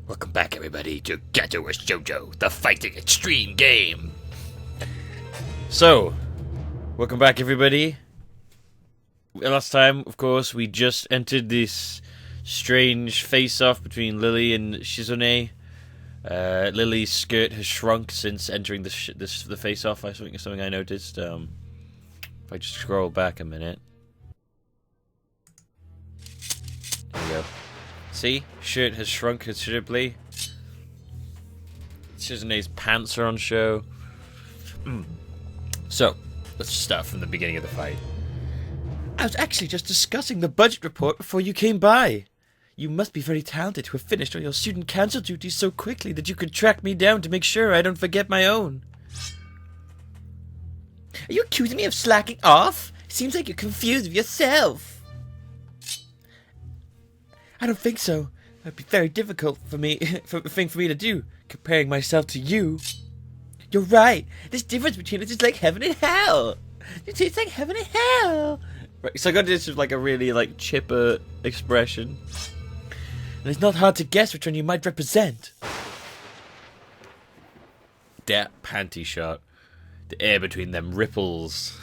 Welcome back, everybody, to Katawa Shoujo, the fighting extreme game. So, welcome back, everybody. Last time, of course, we just entered this strange face-off between Lily and Shizune. Lily's skirt has shrunk since entering the face-off. Something I noticed. If I just scroll back a minute. There we go. See? Shirt has shrunk considerably. Shizune's pants are on show. So, let's start from the beginning of the fight. I was actually just discussing the budget report before you came by. You must be very talented to have finished all your student council duties so quickly that you could track me down to make sure I don't forget my own. Are you accusing me of slacking off? Seems like you're confused with yourself. I don't think so. That'd be very difficult for me to do, comparing myself to you. You're right. This difference between us is like heaven and hell. It's like heaven and hell. Right, so I got this with like a really like chipper expression. And it's not hard to guess which one you might represent. That panty shot. The air between them ripples.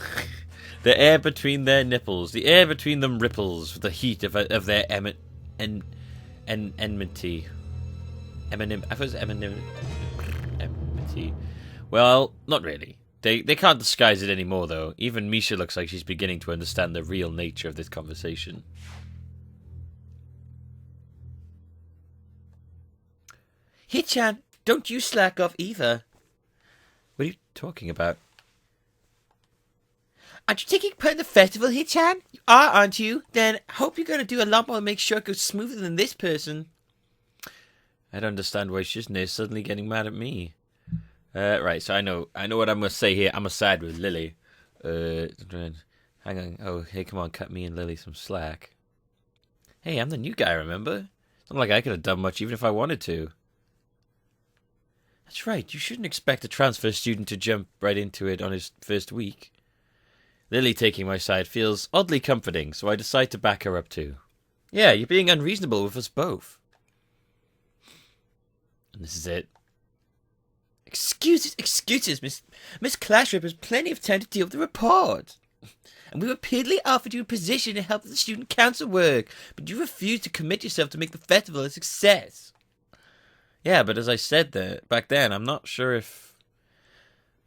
The air between their nipples. The air between them ripples with the heat of their enmity. I thought it was enmity. Well, not really. They can't disguise it anymore, though. Even Misha looks like she's beginning to understand the real nature of this conversation. Hichan, don't you slack off either. What are you talking about? Aren't you taking part in the festival, Hichan? You are, aren't you? Then I hope you're going to do a lot more to make sure it goes smoother than this person. I don't understand why Shizune is suddenly getting mad at me. Right, so I know what I'm going to say here. I'm going to side with Lily. Hang on. Oh, hey, come on, cut me and Lily some slack. Hey, I'm the new guy, remember? It's not like I could have done much even if I wanted to. That's right, you shouldn't expect a transfer student to jump right into it on his first week. Lily taking my side feels oddly comforting, so I decide to back her up too. Yeah, you're being unreasonable with us both. And this is it. Excuses, Miss Classrip has plenty of time to deal with the report. And we repeatedly offered you a position to help with the student council work, but you refused to commit yourself to make the festival a success. Yeah, but as I said back then, I'm not sure if...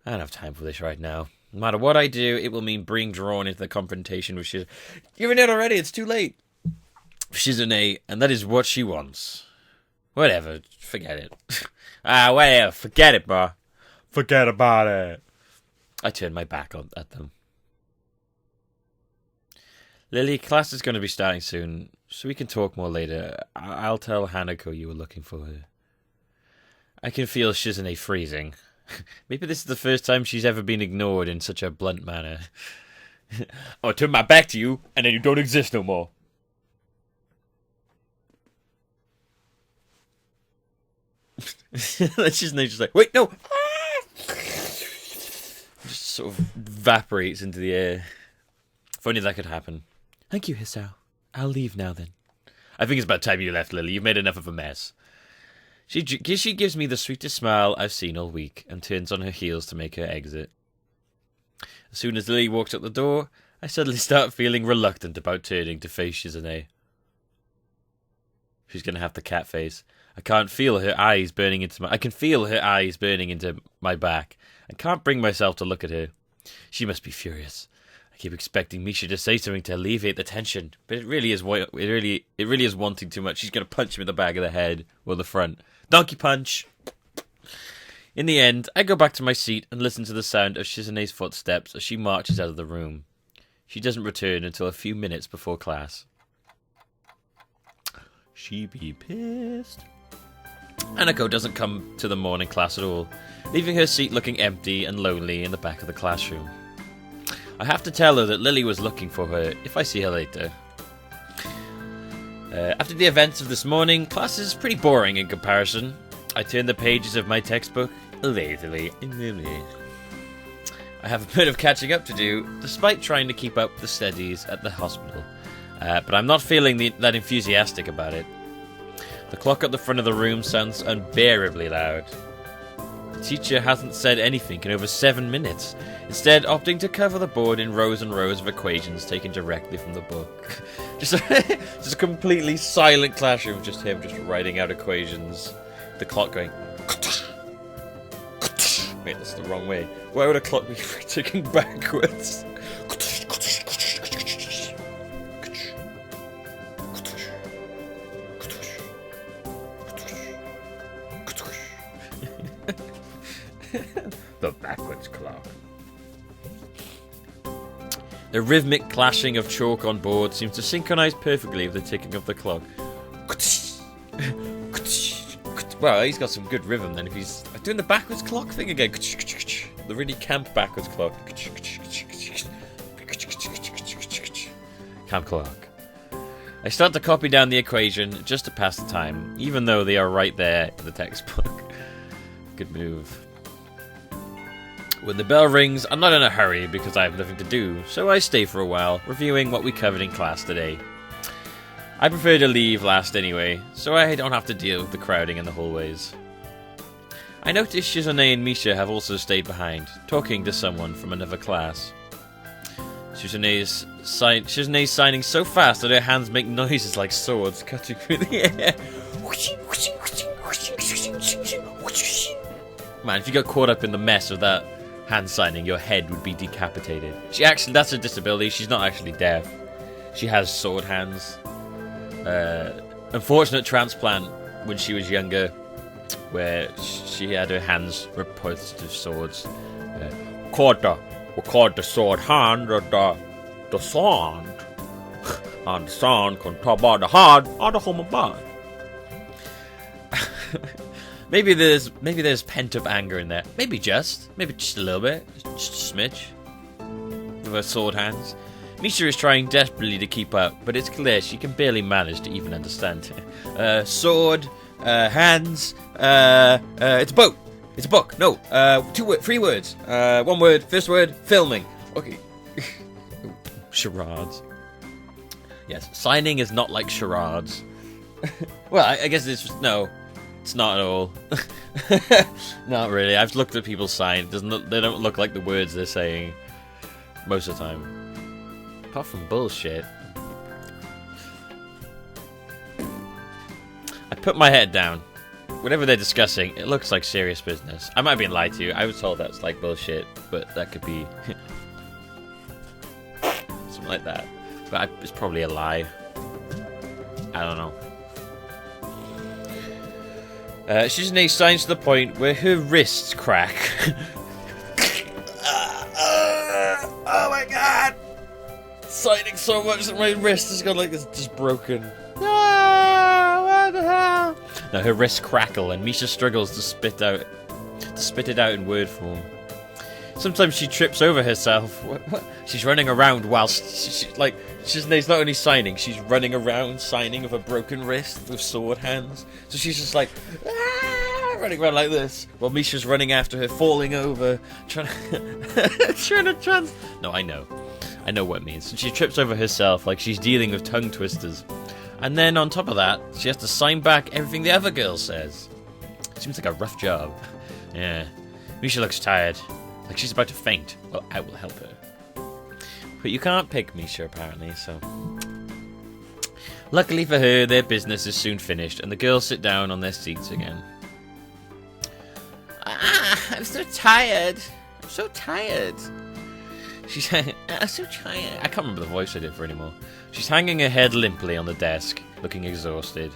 I don't have time for this right now. No matter what I do, it will mean being drawn into the confrontation with Shizune. You're in it already, it's too late. Shizune, and that is what she wants. Whatever, forget it. Whatever, forget it, bro. Forget about it. I turn my back at them. Lily, class is going to be starting soon, so we can talk more later. I'll tell Hanako you were looking for her. I can feel Shizune freezing. Maybe this is the first time she's ever been ignored in such a blunt manner. I'll turn my back to you, and then you don't exist no more. She's just like, wait, no! Just sort of evaporates into the air. If only that could happen. Thank you, Hisao. I'll leave now, then. I think it's about time you left, Lily. You've made enough of a mess. She gives me the sweetest smile I've seen all week and turns on her heels to make her exit. As soon as Lily walks out the door, I suddenly start feeling reluctant about turning to face Shizune. She's going to have the cat face. I can feel her eyes burning into my back. I can't bring myself to look at her. She must be furious. I keep expecting Misha to say something to alleviate the tension, but it really is wanting too much. She's going to punch me in the back of the head or the front. Donkey punch! In the end, I go back to my seat and listen to the sound of Shizune's footsteps as she marches out of the room. She doesn't return until a few minutes before class. She be pissed. Hanako doesn't come to the morning class at all, leaving her seat looking empty and lonely in the back of the classroom. I have to tell her that Lily was looking for her if I see her later. After the events of this morning, class is pretty boring in comparison. I turn the pages of my textbook lazily. I have a bit of catching up to do, despite trying to keep up with the studies at the hospital. But I'm not feeling that enthusiastic about it. The clock at the front of the room sounds unbearably loud. The teacher hasn't said anything in over 7 minutes, instead opting to cover the board in rows and rows of equations taken directly from the book. just a completely silent classroom, just him just writing out equations. The clock going... Wait, that's the wrong way. Why would a clock be ticking backwards? The backwards clock. The rhythmic clashing of chalk on board seems to synchronize perfectly with the ticking of the clock. Well, he's got some good rhythm then if he's doing the backwards clock thing again. The really camp backwards clock. Camp clock. I start to copy down the equation just to pass the time, even though they are right there in the textbook. Good move. When the bell rings, I'm not in a hurry because I have nothing to do, so I stay for a while, reviewing what we covered in class today. I prefer to leave last anyway, so I don't have to deal with the crowding in the hallways. I notice Shizune and Misha have also stayed behind, talking to someone from another class. Shizune's signing so fast that her hands make noises like swords cutting through the air. Man, if you got caught up in the mess of that hand signing, your head would be decapitated. That's a disability. She's not actually deaf. She has sword hands. Unfortunate transplant when she was younger, where she had her hands replaced with swords. We called the sword hand or the sword. And the sword can talk about the hand or the human bond. Maybe there's pent-up anger in there. Maybe just a little bit. Just a smidge. With her sword hands. Misha is trying desperately to keep up, but it's clear she can barely manage to even understand. Sword, hands, it's a boat. It's a book. No, 3 words. 1 word, first word, filming. Okay. Charades. Yes, signing is not like charades. Well, I guess no. It's not at all. Not really. I've looked at people's signs. They don't look like the words they're saying most of the time. Apart from bullshit. I put my head down. Whatever they're discussing, it looks like serious business. I might be lied to. I was told that's like bullshit, but that could be something like that. But it's probably a lie. I don't know. Shizune signs to the point where her wrists crack. Oh my god! Signing so much that my wrist has got like this just broken. What the hell? Now her wrists crackle and Misha struggles to spit it out in word form. Sometimes she trips over herself. What? She's running around whilst Shizune's not only signing, she's running around signing with a broken wrist with sword hands. So she's just like running around like this while Misha's running after her, falling over, trying to No, I know what it means. She trips over herself like she's dealing with tongue twisters. And then on top of that, she has to sign back everything the other girl says. Seems like a rough job. Yeah. Misha looks tired. Like she's about to faint. Well, I will help her. But you can't pick Misha, apparently, so... Luckily for her, their business is soon finished, and the girls sit down on their seats again. I'm so tired. I'm so tired. She's I'm so tired. I can't remember the voice I did for anymore. She's hanging her head limply on the desk, looking exhausted.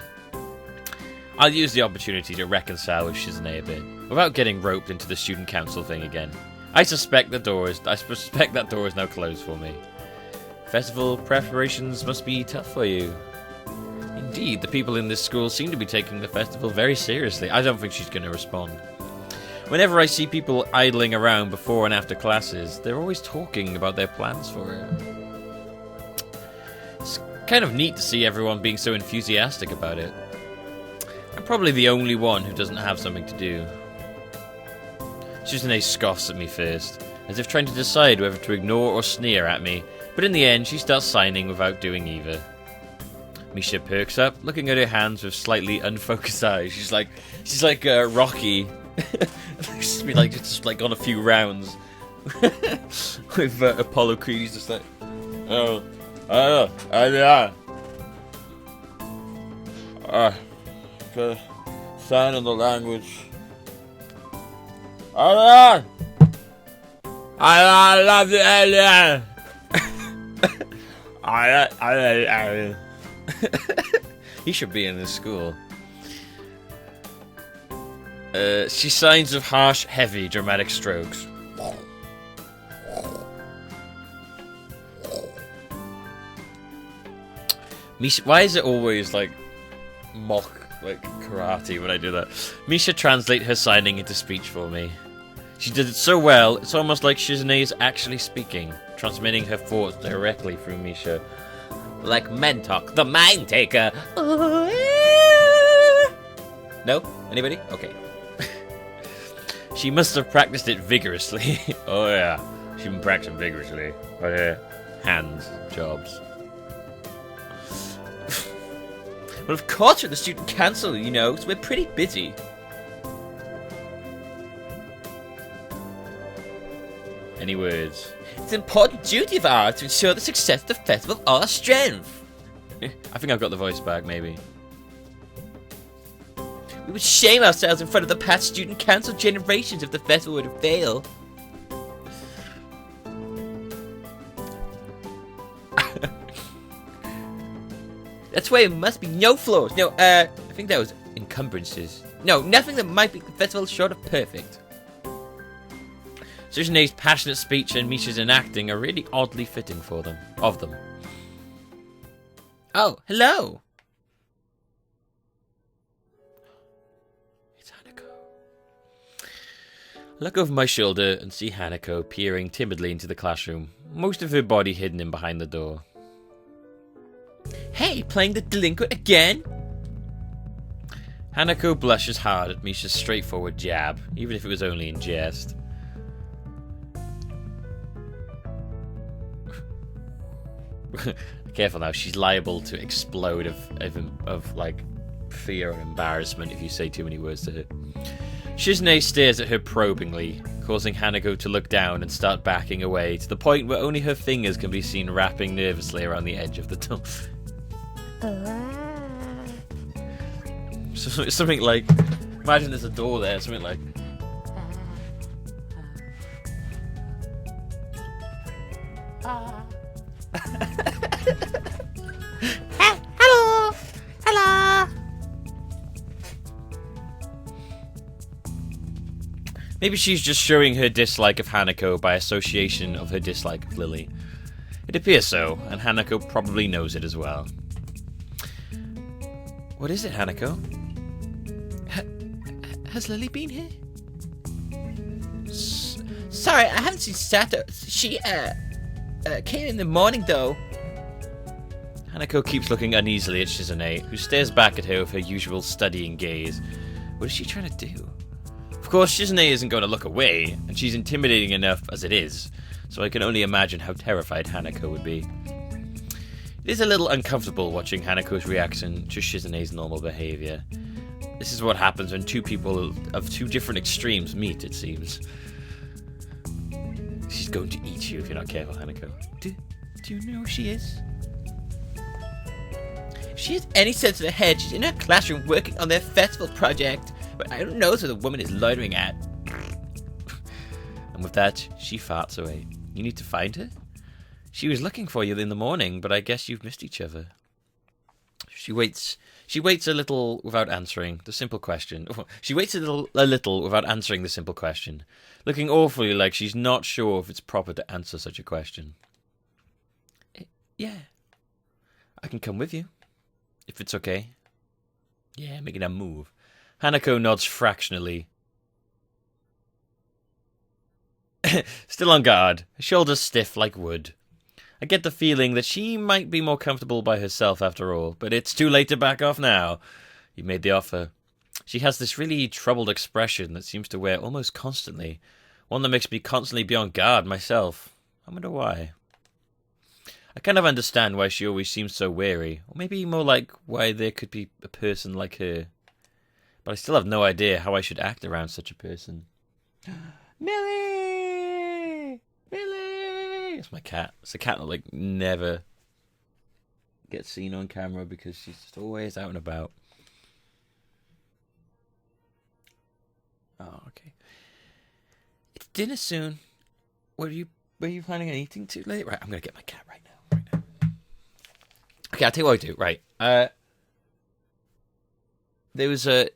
I'll use the opportunity to reconcile with Shizune a bit, without getting roped into the student council thing again. I suspect that door is now closed for me. Festival preparations must be tough for you. Indeed, the people in this school seem to be taking the festival very seriously. I don't think she's going to respond. Whenever I see people idling around before and after classes, they're always talking about their plans for it. It's kind of neat to see everyone being so enthusiastic about it. I'm probably the only one who doesn't have something to do. Shizune scoffs at me first, as if trying to decide whether to ignore or sneer at me, but in the end she starts signing without doing either. Misha perks up, looking at her hands with slightly unfocused eyes. She's like Rocky. She's been just like on a few rounds with Apollo Creed. He's just like, sign in the language. I love the alien. He should be in this school. She signs of harsh, heavy, dramatic strokes. Misha, why is it always like mock like karate when I do that? Misha translate her signing into speech for me. She did it so well, it's almost like Shizune is actually speaking, transmitting her thoughts directly through Misha. Like Mentok, the mind taker. No? Anybody? Okay. She must have practiced it vigorously. Oh yeah, she's been practicing vigorously. Right here. Hands, jobs. Well, of course we're the student council, you know, so we're pretty busy. Any words? It's an important duty of ours to ensure the success of the festival of our strength. I think I've got the voice back, maybe. We would shame ourselves in front of the past student council generations if the festival were to fail. That's why it must be no flaws. No, I think that was encumbrances. No, nothing that might make the festival short of perfect. Suzune's passionate speech and Misha's enacting are really oddly fitting for them. Oh, hello. It's Hanako. I look over my shoulder and see Hanako peering timidly into the classroom, most of her body hidden in behind the door. Hey, playing the delinquent again? Hanako blushes hard at Misha's straightforward jab, even if it was only in jest. Careful now, she's liable to explode of like fear or embarrassment if you say too many words to her. Shizune stares at her probingly, causing Hanako to look down and start backing away to the point where only her fingers can be seen wrapping nervously around the edge of the tunnel. So something like, imagine there's a door there, something like. Hello. Maybe she's just showing her dislike of Hanako by association of her dislike of Lily. It appears so, and Hanako probably knows it as well. What is it, Hanako? Has Lily been here? Sorry, I haven't seen Sato. She, came in the morning, though. Hanako keeps looking uneasily at Shizune, who stares back at her with her usual studying gaze. What is she trying to do? Of course, Shizune isn't going to look away, and she's intimidating enough as it is, so I can only imagine how terrified Hanako would be. It is a little uncomfortable watching Hanako's reaction to Shizune's normal behavior. This is what happens when two people of two different extremes meet, it seems. She's going to eat you if you're not careful, Hanako. Do you know who she is? If she has any sense of the head, she's in her classroom working on their festival project. But I don't know who the woman is loitering at. And with that, she farts away. You need to find her? She was looking for you in the morning, but I guess you've missed each other. She waits a little without answering the simple question. She waits a little without answering the simple question, looking awfully like she's not sure if it's proper to answer such a question. Yeah. I can come with you. If it's okay. Yeah, making a move. Hanako nods fractionally. Still on guard, her shoulders stiff like wood. I get the feeling that she might be more comfortable by herself after all, but it's too late to back off now. You made the offer. She has this really troubled expression that seems to wear almost constantly, one that makes me constantly be on guard myself. I wonder why. I kind of understand why she always seems so wary, or maybe more like why there could be a person like her. But I still have no idea how I should act around such a person. Millie! Millie! It's my cat. It's a cat that, like, never gets seen on camera because she's just always out and about. Oh, okay. It's dinner soon. Were you planning on eating too late? Right, I'm gonna get my cat right now. Okay, I'll tell you what I do. Right. There was a...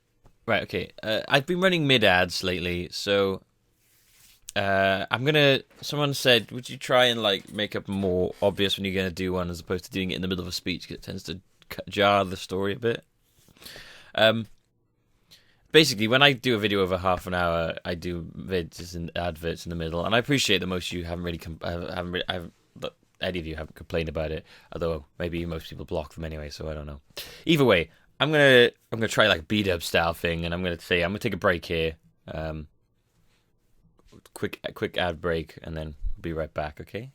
Right, okay. I've been running mid-ads lately, so... I'm gonna... Someone said, would you try and, like, make it more obvious when you're gonna do one as opposed to doing it in the middle of a speech, because it tends to jar the story a bit. Basically, when I do a video over half an hour, I do vids and adverts in the middle, and I appreciate that most of you haven't really... any of you haven't complained about it, although maybe most people block them anyway, so I don't know. Either way, I'm gonna try like a B-dub style thing, and I'm gonna take a break here, quick ad break, and then we'll be right back. Okay.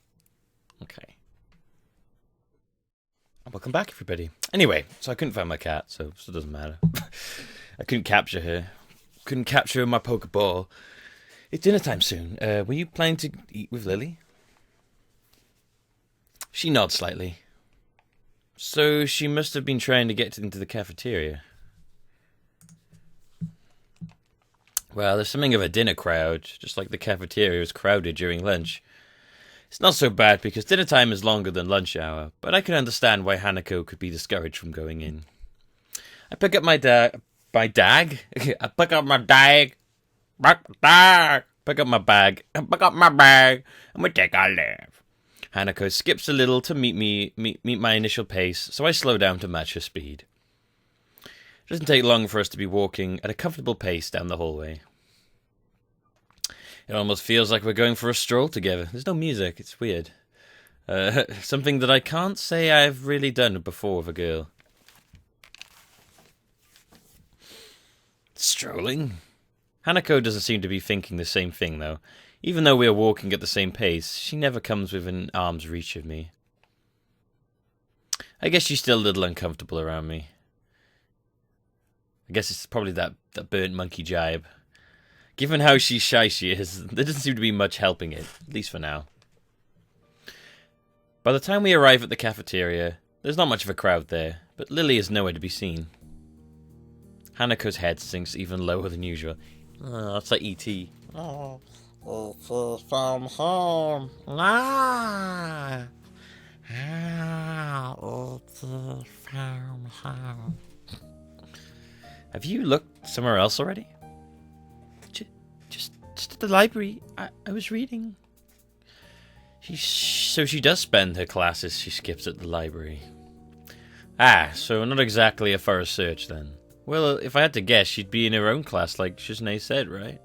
Welcome back, everybody. Anyway, so I couldn't find my cat, so it doesn't matter. I couldn't capture her. Couldn't capture her in my Pokeball. It's dinner time soon. Were you planning to eat with Lily? She nods slightly. So she must have been trying to get into the cafeteria. Well, there's something of a dinner crowd, just like the cafeteria was crowded during lunch. It's not so bad because dinner time is longer than lunch hour, but I can understand why Hanako could be discouraged from going in. I pick up my dag. I pick up my bag. Pick up my bag, and we take our leave. Hanako skips a little to meet my initial pace, so I slow down to match her speed. It doesn't take long for us to be walking at a comfortable pace down the hallway. It almost feels like we're going for a stroll together. There's no music, it's weird. Something that I can't say I've really done before with a girl. Strolling? Hanako doesn't seem to be thinking the same thing, though. Even though we are walking at the same pace, she never comes within arm's reach of me. I guess she's still a little uncomfortable around me. I guess it's probably that burnt monkey jibe. Given how shy she is, there doesn't seem to be much helping it, at least for now. By the time we arrive at the cafeteria, there's not much of a crowd there, but Lily is nowhere to be seen. Hanako's head sinks even lower than usual. Oh, it's like E.T. Oh, it's from home. Ah, it's from home. Have you looked somewhere else already? Just at the library. I was reading. So she does spend her classes she skips at the library. So not exactly a thorough search then. Well, if I had to guess, she'd be in her own class, like Shizune said, right?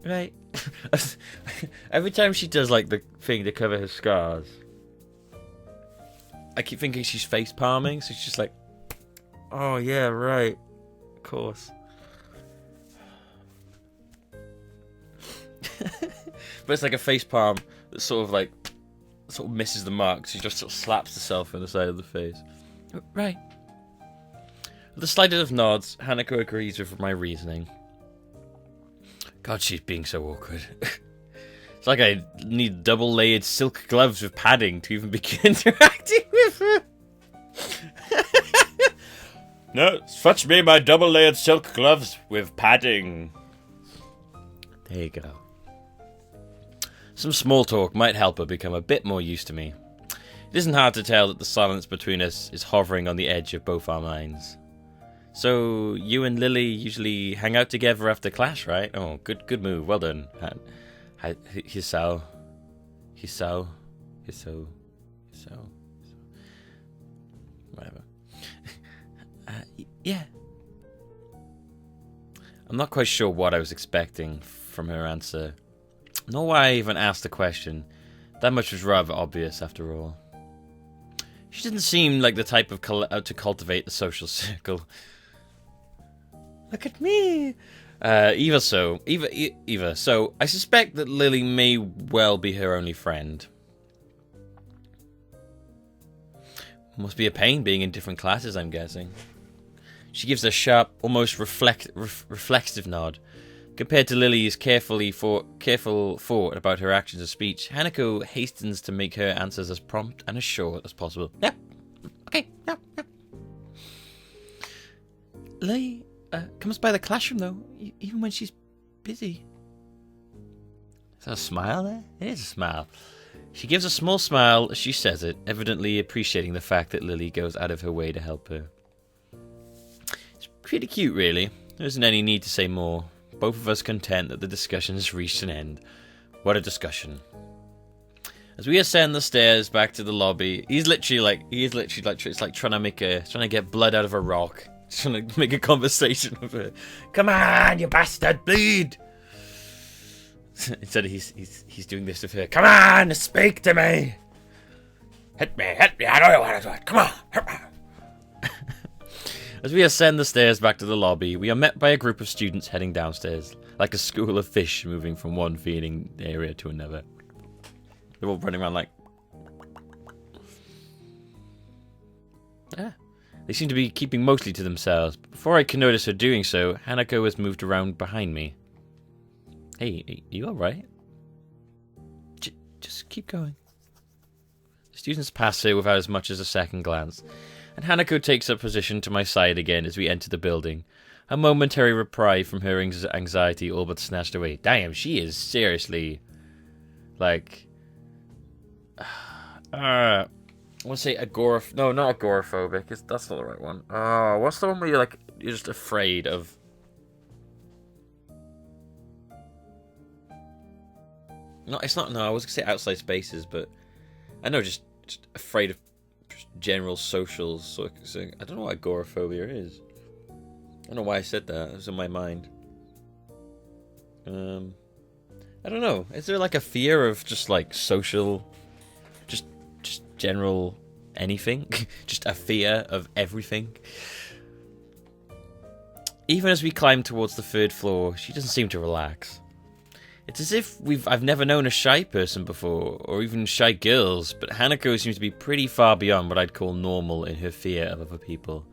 Right. Every time she does, like, the thing to cover her scars, I keep thinking she's face palming, so she's just like, oh, yeah, right. Of course. But it's like a face palm that sort of misses the mark. She just sort of slaps herself in the side of the face. Right. With a slight of nods, Hanako agrees with my reasoning. God, she's being so awkward. It's like I need double-layered silk gloves with padding to even begin interacting with her. No, fetch me my double-layered silk gloves with padding. There you go. Some small talk might help her become a bit more used to me. It isn't hard to tell that the silence between us is hovering on the edge of both our minds. So, you and Lily usually hang out together after class, right? Oh, good move. Well done. Hisao. Whatever. Yeah. I'm not quite sure what I was expecting from her answer, nor why I even asked the question. That much was rather obvious, after all. She didn't seem like the type of to cultivate the social circle. Look at me! Either so, I suspect that Lily may well be her only friend. Must be a pain being in different classes, I'm guessing. She gives a sharp, almost reflexive nod. Compared to Lily's careful thought about her actions and speech, Hanako hastens to make her answers as prompt and as short as possible. Yeah. Okay. Yeah. Lily comes by the classroom, though, even when she's busy. Is that a smile there? It is a smile. She gives a small smile as she says it, evidently appreciating the fact that Lily goes out of her way to help her. It's pretty cute, really. There isn't any need to say more. Both of us content that the discussion has reached an end. What a discussion. As we ascend the stairs back to the lobby, he's literally like it's like trying to get blood out of a rock. Trying to make a conversation with her. Come on, you bastard, bleed! Instead, he's doing this with her. Come on, speak to me! Hit me, I know you want to do it. Come on, hit me! As we ascend the stairs back to the lobby, we are met by a group of students heading downstairs, like a school of fish moving from one feeding area to another. They're all running around like... They seem to be keeping mostly to themselves. Before I can notice her doing so, Hanako has moved around behind me. Hey, you alright? Just keep going. The students pass her without as much as a second glance, and Hanako takes up position to my side again as we enter the building. A momentary reprieve from her anxiety all but snatched away. Damn, she is seriously... like... I want to say no, not agoraphobic. That's not the right one. What's the one where you're just afraid of... No, it's not. No, I was gonna say outside spaces, but I know just afraid of general socials. So I don't know what agoraphobia is. I don't know why I said that. It was in my mind. I don't know. Is there like a fear of just like social, just general anything? Just a fear of everything? Even as we climb towards the third floor, she doesn't seem to relax. It's as if I've never known a shy person before, or even shy girls, but Hanako seems to be pretty far beyond what I'd call normal in her fear of other people.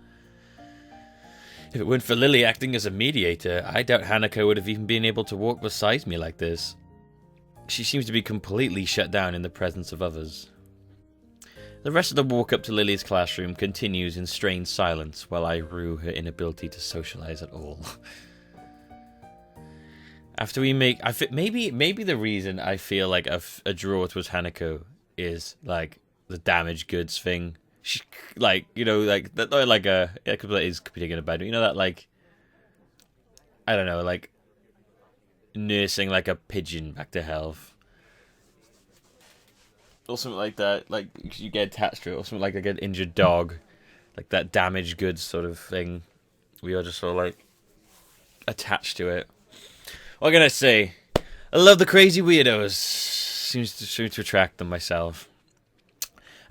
If it weren't for Lily acting as a mediator, I doubt Hanako would have even been able to walk beside me like this. She seems to be completely shut down in the presence of others. The rest of the walk up to Lily's classroom continues in strained silence while I rue her inability to socialize at all. After we make... maybe the reason I feel like a draw towards Hanako is, like, the damaged goods thing. She, like, you know, like, that, like a... It is taken a bad... You know that, like... I don't know, like... Nursing, like, a pigeon back to health. Or something like that. Like, you get attached to it. Or something like an injured dog. Like, that damaged goods sort of thing. We are just sort of, like... attached to it. What can I say? I love the crazy weirdos. Seems to attract them myself.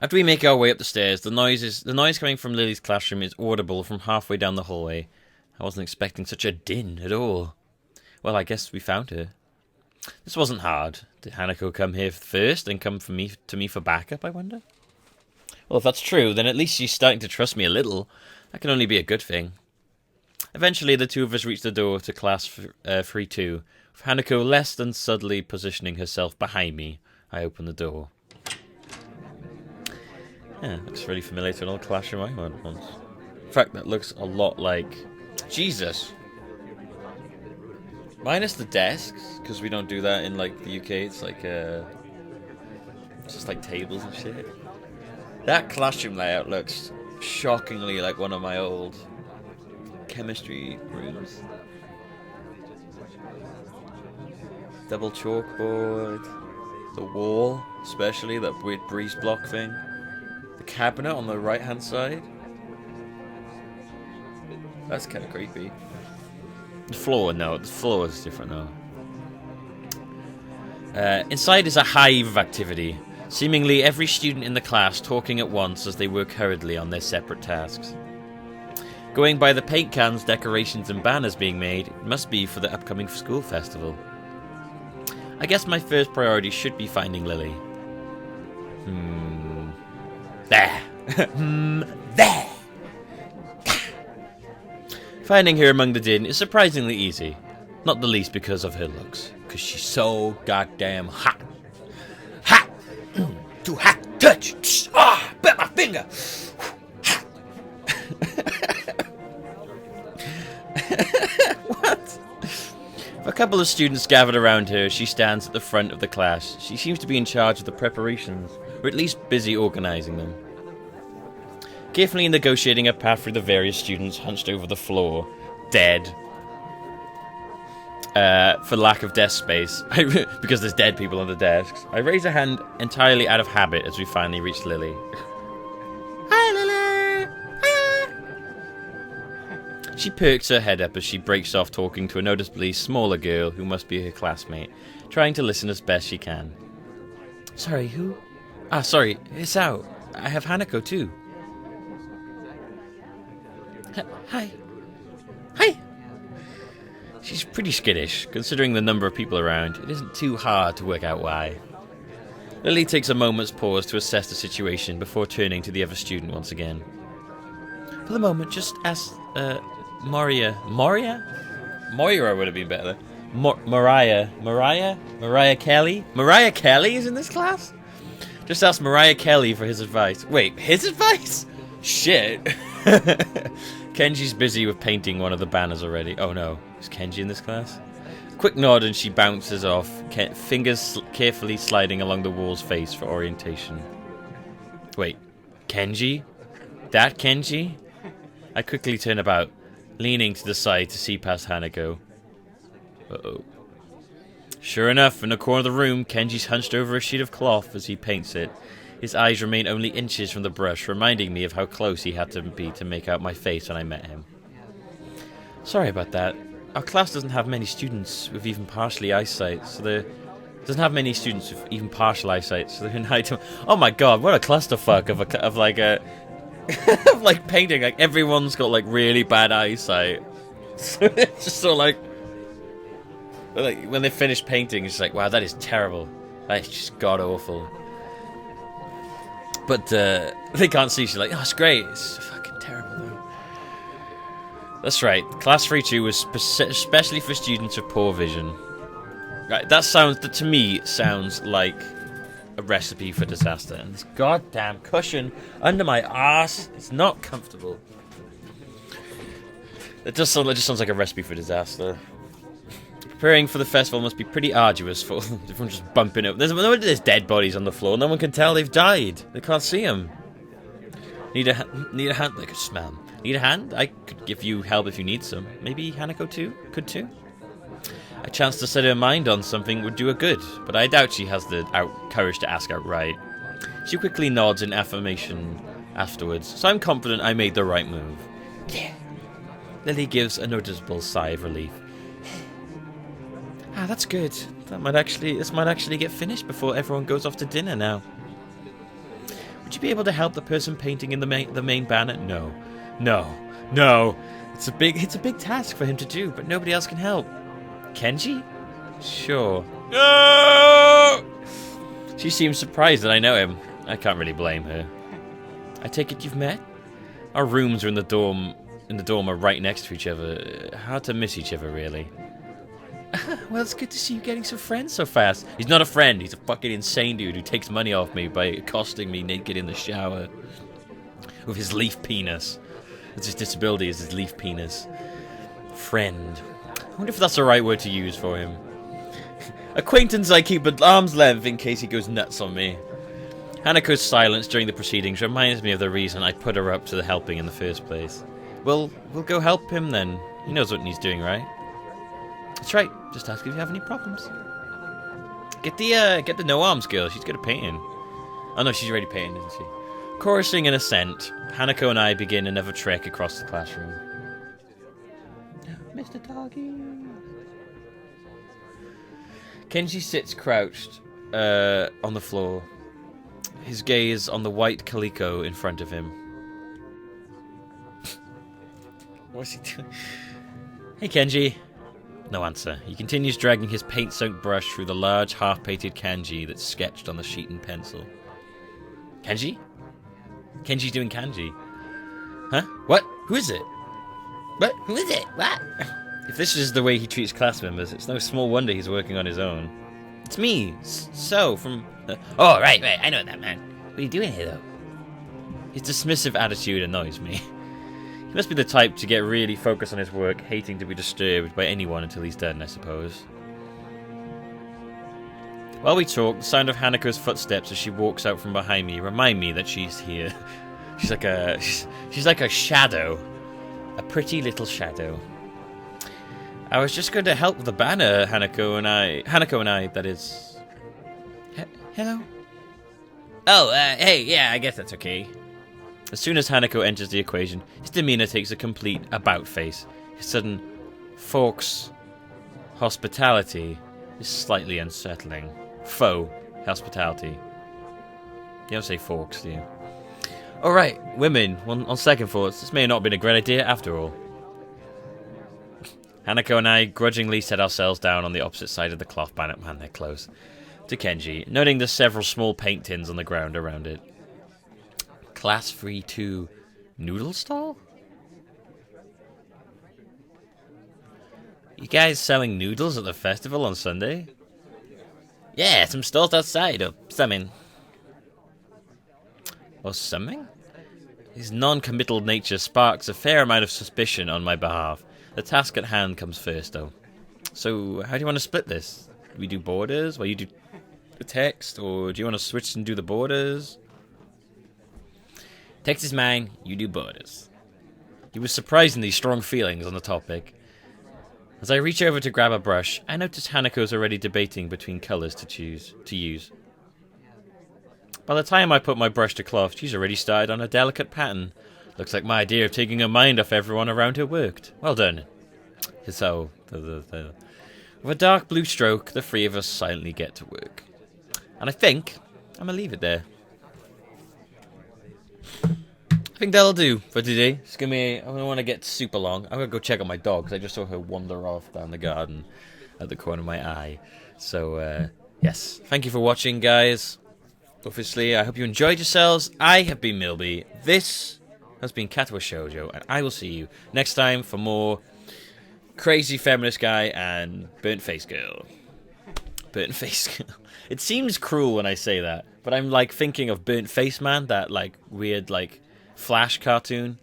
After we make our way up the stairs, the noise coming from Lily's classroom is audible from halfway down the hallway. I wasn't expecting such a din at all. Well, I guess we found her. This wasn't hard. Did Hanako come here first and come to me for backup, I wonder? Well, if that's true, then at least she's starting to trust me a little. That can only be a good thing. Eventually, the two of us reach the door to class 3-2. With Hanako less than subtly positioning herself behind me, I open the door. Yeah, looks really familiar to an old classroom I had once. In fact, that looks a lot like... Jesus! Minus the desks, because we don't do that in, like, the UK. It's like, it's just like tables and shit. That classroom layout looks shockingly like one of my old... chemistry rooms. Double chalkboard. The wall, especially, that weird breeze block thing. The cabinet on the right hand side. That's kind of creepy. The floor, no, the floor is different now. Inside is a hive of activity. Seemingly every student in the class talking at once as they work hurriedly on their separate tasks. Going by the paint cans, decorations and banners being made, it must be for the upcoming school festival. I guess my first priority should be finding Lily. There! There! Finding her among the din is surprisingly easy. Not the least because of her looks. Because she's so goddamn hot. Hot! Too hot! Touch! Ah! Bit my finger! What? A couple of students gathered around her. She stands at the front of the class. She seems to be in charge of the preparations, or at least busy organizing them. Carefully negotiating a path through the various students hunched over the floor, dead. For lack of desk space, because there's dead people on the desks. I raise a hand entirely out of habit as we finally reach Lily. Hi, Lily! Hiya! She perks her head up as she breaks off talking to a noticeably smaller girl who must be her classmate, trying to listen as best she can. Sorry, who? Ah, sorry, Hisao. I have Hanako too. Hi. Hi! She's pretty skittish, considering the number of people around. It isn't too hard to work out why. Lily takes a moment's pause to assess the situation before turning to the other student once again. For the moment, just ask, Moira would have been better. Mariah Kelly? Mariah Kelly is in this class? Just ask Mariah Kelly for his advice. Wait, his advice? Shit. Kenji's busy with painting one of the banners already. Oh no, is Kenji in this class? Quick nod and she bounces off, fingers carefully sliding along the wall's face for orientation. Wait, Kenji? That Kenji? I quickly turn about, leaning to the side to see past Hanako. Uh-oh. Sure enough, in the corner of the room, Kenji's hunched over a sheet of cloth as he paints it. His eyes remain only inches from the brush, reminding me of how close he had to be to make out my face when I met him. Sorry about that. Our class doesn't have many students with even partial eyesight, so they're... Oh my god, what a clusterfuck of like a... of like painting, like everyone's got like really bad eyesight. So it's just so like when they finish painting, it's like, wow, that is terrible. That is just god awful. But they can't see. She's like, oh, it's great. It's fucking terrible though. That's right. Class 3-2 was especially for students with poor vision. Right, that to me sounds like a recipe for disaster. And this goddamn cushion under my ass, it's not comfortable. It just sounds like a recipe for disaster. Preparing for the festival must be pretty arduous for everyone just bumping up. There's dead bodies on the floor. No one can tell they've died. They can't see them. Need a hand? I could smell them. Need a hand? I could give you help if you need some. Maybe Hanako too? Could too? A chance to set her mind on something would do her good, but I doubt she has the courage to ask outright. She quickly nods in affirmation afterwards, so I'm confident I made the right move. Yeah. Lily gives a noticeable sigh of relief. Ah, that's good. This might actually get finished before everyone goes off to dinner now. Would you be able to help the person painting in the main banner? No. It's a big task for him to do, but nobody else can help. Kenji? Sure. No! She seems surprised that I know him. I can't really blame her. I take it you've met? Our rooms are in the dorm are right next to each other. Hard to miss each other, really. Well, it's good to see you getting some friends so fast. He's not a friend. He's a fucking insane dude who takes money off me by accosting me naked in the shower. With his leaf penis. That's his disability, is his leaf penis. Friend. I wonder if that's the right word to use for him. Acquaintance I keep at arm's length in case he goes nuts on me. Hanako's silence during the proceedings reminds me of the reason I put her up to the helping in the first place. Well, we'll go help him then. He knows what he's doing, right? That's right. Just ask if you have any problems. Get the no arms girl. She's good at painting. Oh no, she's already painting, isn't she? Chorusing an assent, Hanako and I begin another trek across the classroom. Mr. Doggy. Kenji sits crouched on the floor, his gaze on the white calico in front of him. What's he doing? Hey, Kenji. No answer. He continues dragging his paint-soaked brush through the large, half-painted kanji that's sketched on the sheet and pencil. Kenji? Kenji's doing kanji. Huh? What? Who is it? What? Who is it? What? If this is the way he treats class members, it's no small wonder he's working on his own. It's me, So, from... oh, right, I know that man. What are you doing here, though? His dismissive attitude annoys me. He must be the type to get really focused on his work, hating to be disturbed by anyone until he's done, I suppose. While we talk, the sound of Hanako's footsteps as she walks out from behind me remind me that she's here. She's like a shadow. A pretty little shadow. I was just going to help with the banner, Hanako and I, that is... Hello? Oh, hey, yeah, I guess that's okay. As soon as Hanako enters the equation, his demeanor takes a complete about face. His sudden forks hospitality is slightly unsettling. Faux hospitality. You don't say forks, do you? Alright, women, on second thoughts, this may not have been a great idea after all. Hanako and I grudgingly set ourselves down on the opposite side of the cloth banner. Man, they're close. To Kenji, noting the several small paint tins on the ground around it. Class 3-2 noodle stall? You guys selling noodles at the festival on Sunday? Yeah, some stalls outside, or something. Or something? His non-committal nature sparks a fair amount of suspicion on my behalf. The task at hand comes first, though. So, how do you want to split this? Do we do borders while you do the text, or do you want to switch and do the borders? Text is mine, you do borders. He was surprisingly strong feelings on the topic. As I reach over to grab a brush, I notice Hanako's already debating between colours to use. By the time I put my brush to cloth, she's already started on a delicate pattern. Looks like my idea of taking her mind off everyone around her worked. Well done. Hisao. With a dark blue stroke, the three of us silently get to work. And I think I'm going to leave it there. I think that'll do for today. It's gonna be, I don't want to get super long. I'm going to go check on my dog, because I just saw her wander off down the garden at the corner of my eye. So, yes. Thank you for watching, guys. Obviously, I hope you enjoyed yourselves. I have been Millbee. This has been Katawa Shoujo, and I will see you next time for more crazy feminist guy and burnt face girl. Burnt face girl. It seems cruel when I say that, but I'm like thinking of Burnt Face Man, that like weird like Flash cartoon.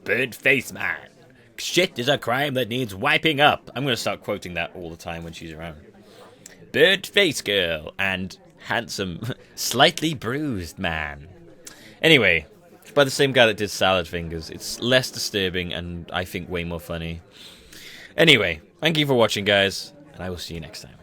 Burnt Face Man. Shit is a crime that needs wiping up. I'm going to start quoting that all the time when she's around. Burnt Face Girl and handsome, slightly bruised man. Anyway, it's by the same guy that did Salad Fingers. It's less disturbing and I think way more funny. Anyway, thank you for watching, guys, and I will see you next time.